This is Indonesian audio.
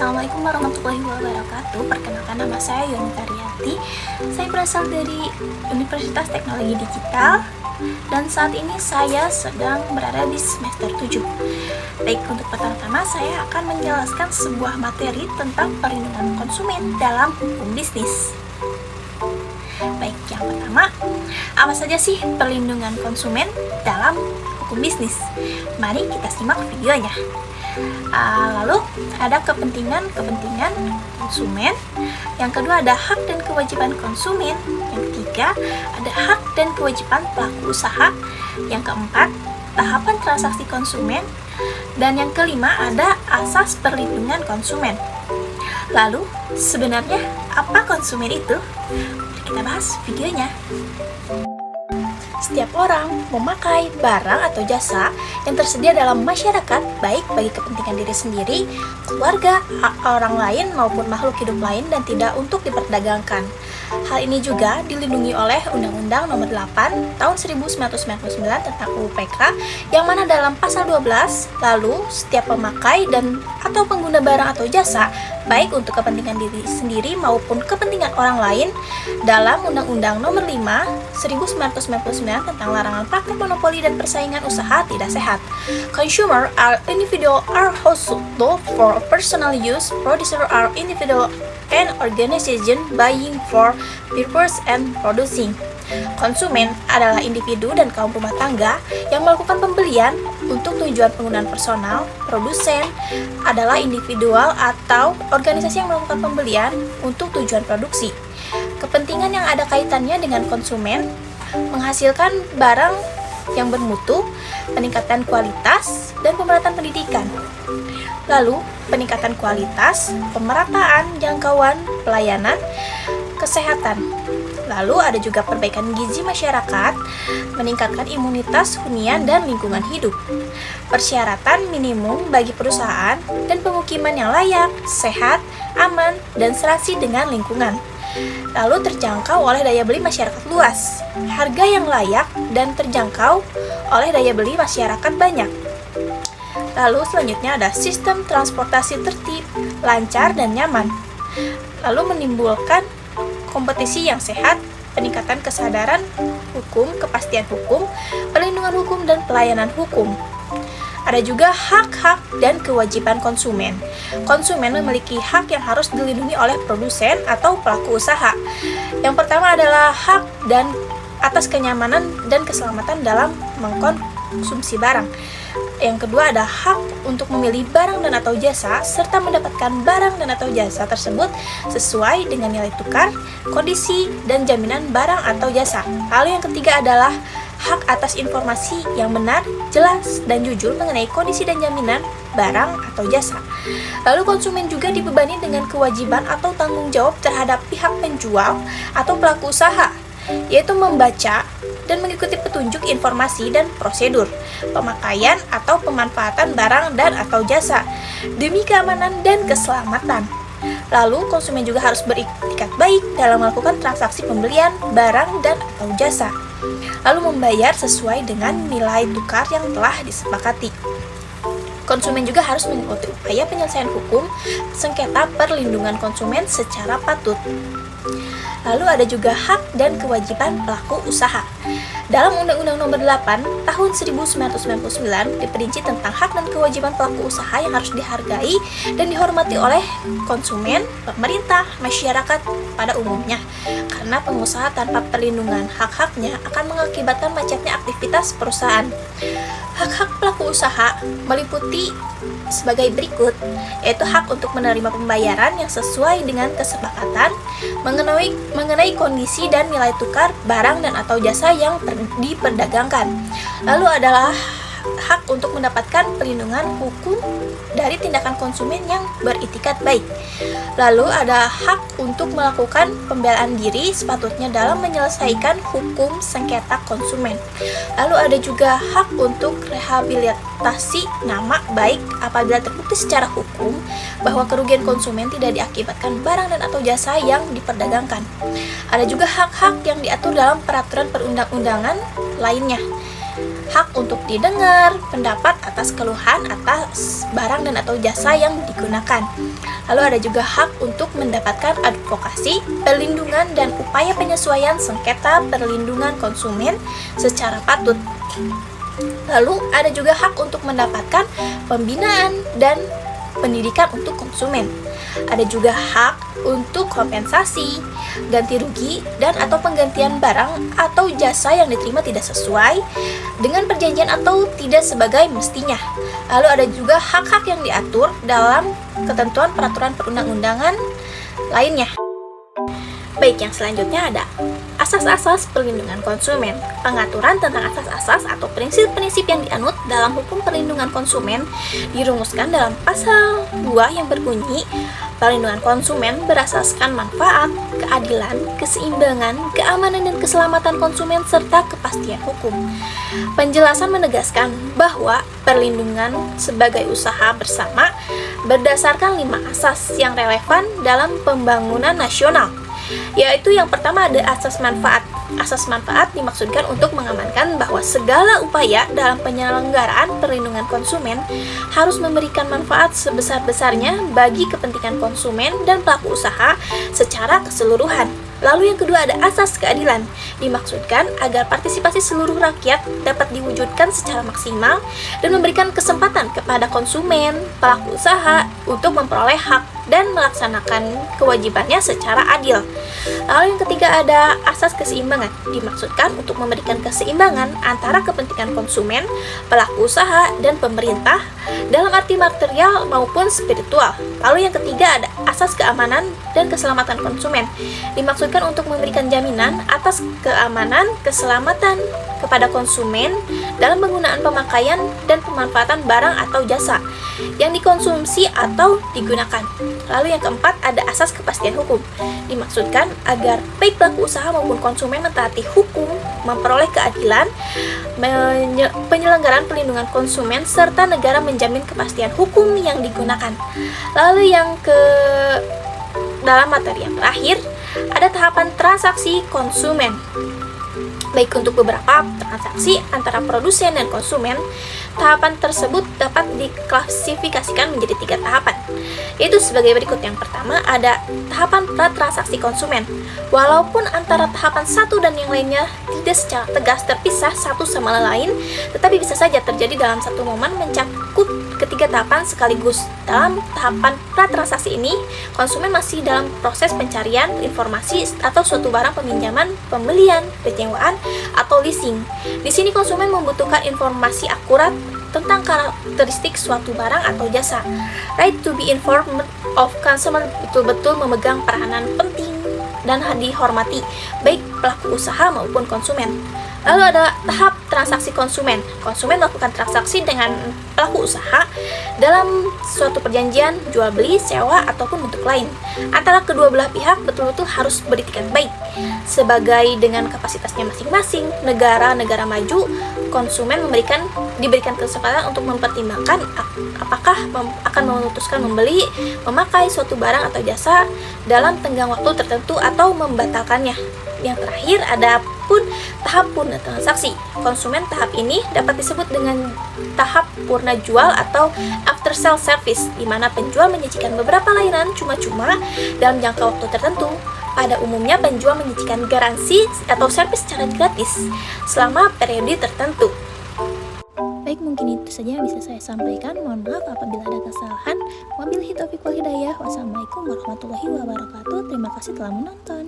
Assalamualaikum warahmatullahi wabarakatuh. Perkenalkan, nama saya Yonita Rianti. Saya berasal dari Universitas Teknologi Digital dan saat ini saya sedang berada di semester 7. Baik, untuk pertama-tama saya akan menjelaskan sebuah materi tentang perlindungan konsumen dalam hukum bisnis. Baik, yang pertama, apa saja sih perlindungan konsumen dalam hukum bisnis? Mari kita simak videonya. Lalu ada kepentingan konsumen, yang kedua ada hak dan kewajiban konsumen, yang ketiga ada hak dan kewajiban pelaku usaha, yang keempat tahapan transaksi konsumen, dan yang kelima ada asas perlindungan konsumen. Lalu sebenarnya apa konsumen itu? Mari kita bahas videonya. Setiap orang memakai barang atau jasa yang tersedia dalam masyarakat, baik bagi kepentingan diri sendiri, keluarga, orang lain maupun makhluk hidup lain, dan tidak untuk diperdagangkan. Hal ini juga dilindungi oleh Undang-Undang Nomor 8 Tahun 1999 tentang UPK, yang mana dalam pasal 12, lalu setiap pemakai dan atau pengguna barang atau jasa, baik untuk kepentingan diri sendiri maupun kepentingan orang lain, dalam Undang-Undang Nomor 5 1999 tentang larangan praktik monopoli dan persaingan usaha tidak sehat. Consumer are individual are household for personal use, producer are individual and organization buying for purpose and producing. Konsumen adalah individu dan kaum rumah tangga yang melakukan pembelian untuk tujuan penggunaan personal. Produsen adalah individual atau organisasi yang melakukan pembelian untuk tujuan produksi. Kepentingan yang ada kaitannya dengan konsumen menghasilkan barang yang bermutu, peningkatan kualitas, dan pemerataan pendidikan. Lalu, peningkatan kualitas, pemerataan jangkauan pelayanan, kesehatan. Lalu ada juga perbaikan gizi masyarakat, meningkatkan imunitas hunian dan lingkungan hidup. Persyaratan minimum bagi perusahaan dan pemukiman yang layak, sehat, aman, dan serasi dengan lingkungan. Lalu terjangkau oleh daya beli masyarakat luas, harga yang layak dan terjangkau oleh daya beli masyarakat banyak. Lalu selanjutnya ada sistem transportasi tertib, lancar, dan nyaman. Lalu menimbulkan kompetisi yang sehat, peningkatan kesadaran hukum, kepastian hukum, perlindungan hukum, dan pelayanan hukum. Ada juga hak-hak dan kewajiban konsumen. Konsumen memiliki hak yang harus dilindungi oleh produsen atau pelaku usaha. Yang pertama adalah hak dan atas kenyamanan dan keselamatan dalam mengkonsumsi barang. Yang kedua ada hak untuk memilih barang dan atau jasa serta mendapatkan barang dan atau jasa tersebut sesuai dengan nilai tukar, kondisi, dan jaminan barang atau jasa. Lalu yang ketiga adalah hak atas informasi yang benar, jelas, dan jujur mengenai kondisi dan jaminan barang atau jasa. Lalu konsumen juga dibebani dengan kewajiban atau tanggung jawab terhadap pihak penjual atau pelaku usaha, yaitu membaca dan mengikuti petunjuk informasi dan prosedur pemakaian atau pemanfaatan barang dan atau jasa demi keamanan dan keselamatan. Lalu konsumen juga harus beriktikat baik dalam melakukan transaksi pembelian barang dan atau jasa, lalu membayar sesuai dengan nilai tukar yang telah disepakati. Konsumen juga harus mengikuti upaya penyelesaian hukum sengketa perlindungan konsumen secara patut. Lalu ada juga hak dan kewajiban pelaku usaha. Dalam Undang-Undang Nomor 8 Tahun 1999 diperinci tentang hak dan kewajiban pelaku usaha yang harus dihargai dan dihormati oleh konsumen, pemerintah, masyarakat pada umumnya. Karena pengusaha tanpa perlindungan hak-haknya akan mengakibatkan macetnya aktivitas perusahaan. Hak-hak pelaku usaha meliputi sebagai berikut, yaitu hak untuk menerima pembayaran yang sesuai dengan kesepakatan mengenai kondisi dan nilai tukar barang dan atau jasa yang diperdagangkan. Lalu adalah hak untuk mendapatkan perlindungan hukum dari tindakan konsumen yang beritikat baik. Lalu ada hak untuk melakukan pembelaan diri sepatutnya dalam menyelesaikan hukum sengketa konsumen. Lalu ada juga hak untuk rehabilitasi nama baik apabila terbukti secara hukum bahwa kerugian konsumen tidak diakibatkan barang dan atau jasa yang diperdagangkan. Ada juga hak-hak yang diatur dalam peraturan perundang-undangan lainnya. Hak untuk didengar pendapat atas keluhan atas barang dan atau jasa yang digunakan. Lalu ada juga hak untuk mendapatkan advokasi, perlindungan, dan upaya penyesuaian sengketa perlindungan konsumen secara patut. Lalu ada juga hak untuk mendapatkan pembinaan dan pendidikan untuk konsumen. Ada juga hak untuk kompensasi, ganti rugi, dan atau penggantian barang atau jasa yang diterima tidak sesuai dengan perjanjian atau tidak sebagai mestinya. Lalu ada juga hak-hak yang diatur dalam ketentuan peraturan perundang-undangan lainnya. Baik, yang selanjutnya ada asas-asas perlindungan konsumen. Pengaturan tentang asas-asas atau prinsip-prinsip yang dianut dalam hukum perlindungan konsumen dirumuskan dalam pasal 2 yang berbunyi, perlindungan konsumen berasaskan manfaat, keadilan, keseimbangan, keamanan dan keselamatan konsumen serta kepastian hukum. Penjelasan menegaskan bahwa perlindungan sebagai usaha bersama berdasarkan 5 asas yang relevan dalam pembangunan nasional, yaitu yang pertama ada asas manfaat. Asas manfaat dimaksudkan untuk mengamankan bahwa segala upaya dalam penyelenggaraan perlindungan konsumen harus memberikan manfaat sebesar-besarnya bagi kepentingan konsumen dan pelaku usaha secara keseluruhan. Lalu yang kedua ada asas keadilan, dimaksudkan agar partisipasi seluruh rakyat dapat diwujudkan secara maksimal dan memberikan kesempatan kepada konsumen, pelaku usaha untuk memperoleh hak dan melaksanakan kewajibannya secara adil. Lalu yang ketiga ada asas keseimbangan, dimaksudkan untuk memberikan keseimbangan antara kepentingan konsumen, pelaku usaha, dan pemerintah dalam arti material maupun spiritual. Lalu yang ketiga ada asas keamanan dan keselamatan konsumen, dimaksudkan untuk memberikan jaminan atas keamanan, keselamatan kepada konsumen dalam penggunaan pemakaian dan pemanfaatan barang atau jasa yang dikonsumsi atau digunakan. Lalu yang keempat ada asas kepastian hukum, dimaksudkan agar baik pelaku usaha maupun konsumen mentaati hukum, memperoleh keadilan, penyelenggaraan perlindungan konsumen, serta negara menjamin kepastian hukum yang digunakan. Lalu yang dalam materi yang terakhir ada tahapan transaksi konsumen. Baik untuk beberapa transaksi antara produsen dan konsumen, tahapan tersebut dapat diklasifikasikan menjadi 3 tahapan, yaitu sebagai berikut. Yang pertama ada tahapan pra-transaksi konsumen. Walaupun antara tahapan satu dan yang lainnya tidak secara tegas terpisah satu sama lain, tetapi bisa saja terjadi dalam satu momen mencakup ketiga tahapan sekaligus. Dalam tahapan pra-transaksi ini, konsumen masih dalam proses pencarian informasi atau suatu barang peminjaman, pembelian, penyewaan, atau leasing. Di sini konsumen membutuhkan informasi akurat tentang karakteristik suatu barang atau jasa. Right to be informed of consumer betul-betul memegang peranan penting dan dihormati baik pelaku usaha maupun konsumen. Lalu ada tahap transaksi konsumen. Konsumen melakukan transaksi dengan pelaku usaha dalam suatu perjanjian jual beli, sewa, ataupun bentuk lain. Antara kedua belah pihak betul-betul harus beritikat baik. Sebagai dengan kapasitasnya masing-masing, negara-negara maju, konsumen diberikan kesempatan untuk mempertimbangkan apakah akan memutuskan membeli, memakai suatu barang atau jasa dalam tenggang waktu tertentu atau membatalkannya. Yang terakhir ada pun tahap purna transaksi. Konsumen tahap ini dapat disebut dengan tahap purna jual atau after sale service, di mana penjual menyajikan beberapa layanan cuma-cuma dalam jangka waktu tertentu. Pada umumnya penjual menyajikan garansi atau servis secara gratis selama periode tertentu. Baik, mungkin itu saja yang bisa saya sampaikan. Mohon maaf apabila ada kesalahan. Wabillahi taufiq wal hidayah. Wassalamualaikum warahmatullahi wabarakatuh. Terima kasih telah menonton.